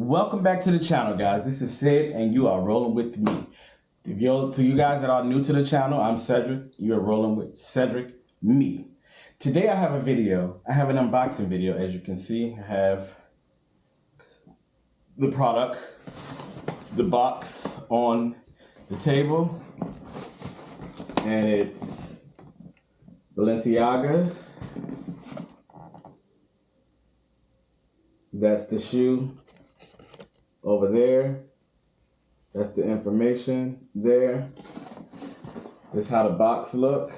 Welcome back to the channel, guys. This is Sid, and you are rolling with me. To you guys that are new to the channel, I'm Cedric. You are rolling with Cedric, me. Today I have a video. I have an unboxing video. As you can see, I have the product, the box on the table, and it's Balenciaga. That's the shoe over there. That's the information there. This is how the box look.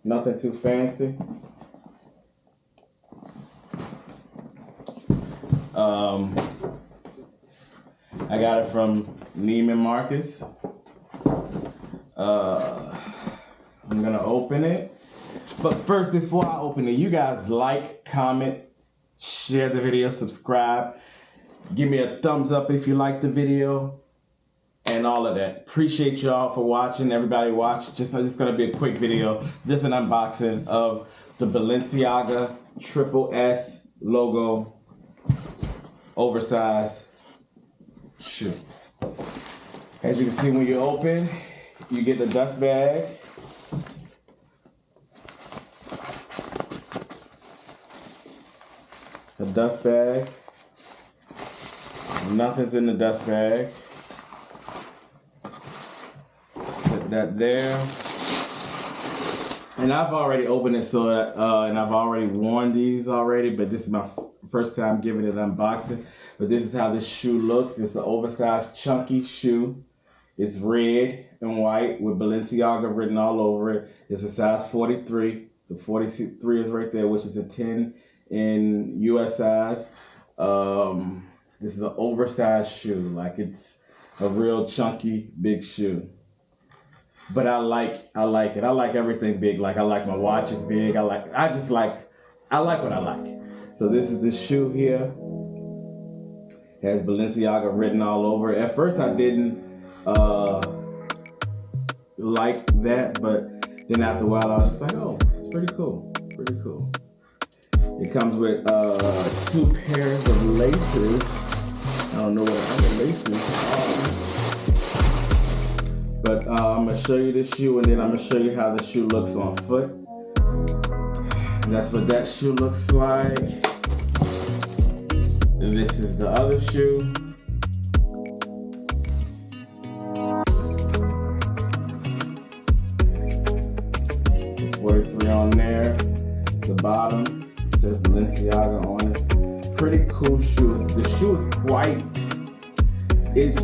Nothing too fancy. I got it from Neiman Marcus. I'm gonna open it. But first, before I open it, you guys like, comment, share the video, subscribe. Give me a thumbs up if you like the video and all of that. Appreciate y'all for watching. Everybody watch. Just gonna be a quick video. Just an unboxing of the Balenciaga SS logo oversized shoe. As you can see, when you open, you get the dust bag. The dust bag. Nothing's in the dust bag. Set that there. And I've already opened it, so and I've already worn these already, but this is my first time giving it an unboxing. But this is how this shoe looks. It's an oversized, chunky shoe. It's red and white with Balenciaga written all over it. It's a size 43. The 43 is right there, which is a 10 in US size. This is an oversized shoe. Like, it's a real chunky, big shoe. But I like it. I like everything big. Like, I like my watches big. I like what I like. So this is the shoe here. It has Balenciaga written all over it. At first I didn't like that, but then after a while I was just like, oh, it's pretty cool. Pretty cool. It comes with 2 pairs of laces. I don't know what other laces are. But I'm going to show you the shoe, and then I'm going to show you how the shoe looks on foot. That's what that shoe looks like. And this is the other shoe. The 43 on there. The bottom says Balenciaga on it. Pretty cool shoe. The shoe is quite, it's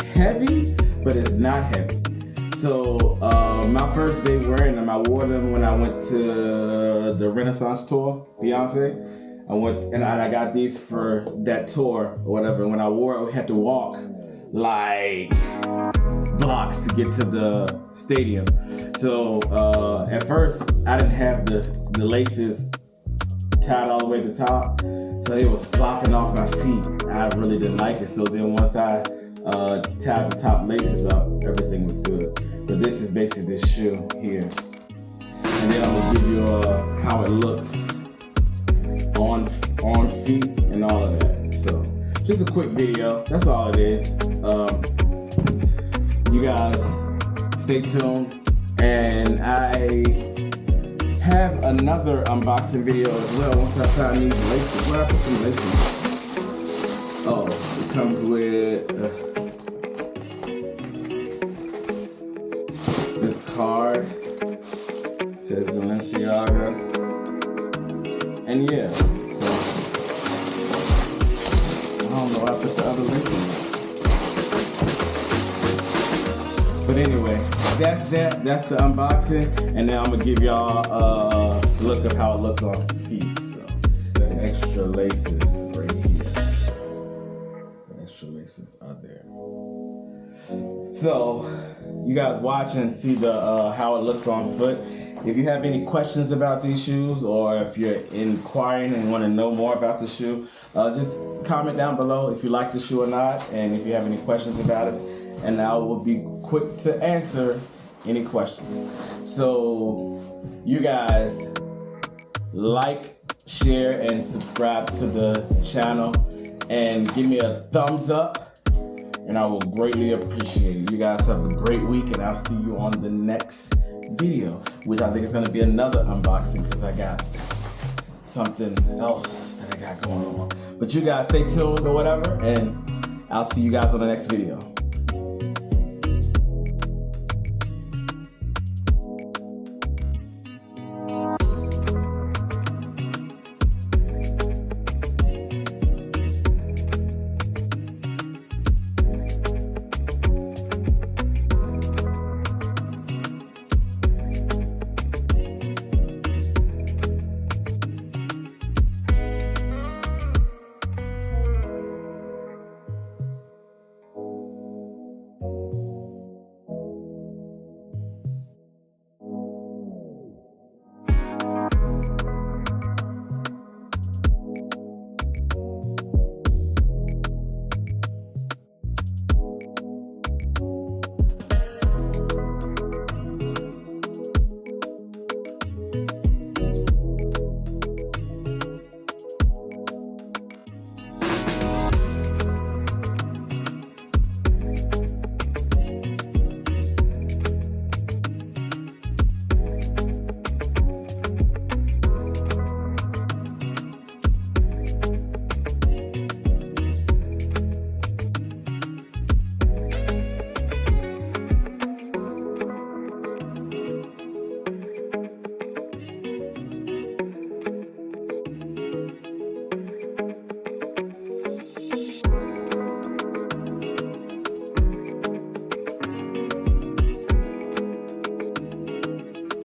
heavy, but it's not heavy. So my first day wearing them, I wore them when I went to the Renaissance tour, Beyonce. I went and I got these for that tour or whatever. When I wore it, I had to walk like blocks to get to the stadium. So at first, I didn't have the laces tied all the way to the top, so they was flopping off my feet. I really didn't like it. So then once I tied the top laces up, everything was good. But this is basically this shoe here, and then I'm gonna give you how it looks on feet and all of that. So just a quick video. That's all it is. You guys stay tuned, and I have another unboxing video as well once I find these laces. What happened to the laces? Oh, it comes with this card. It says Balenciaga. And yeah, so I don't know, I put the other laces. But anyway, that's the unboxing, and then I'm gonna give y'all a look of how it looks on feet. So the extra laces right here. The extra laces are there. So you guys watch and see the how it looks on foot. If you have any questions about these shoes, or if you're inquiring and want to know more about the shoe, just comment down below if you like the shoe or not, and if you have any questions about it, and I will be quick to answer any questions. So you guys like, share, and subscribe to the channel, and give me a thumbs up, and I will greatly appreciate it. You guys have a great week, and I'll see you on the next video, which I think is going to be another unboxing because I got something else that I got going on. But you guys stay tuned or whatever, and I'll see you guys on the next video.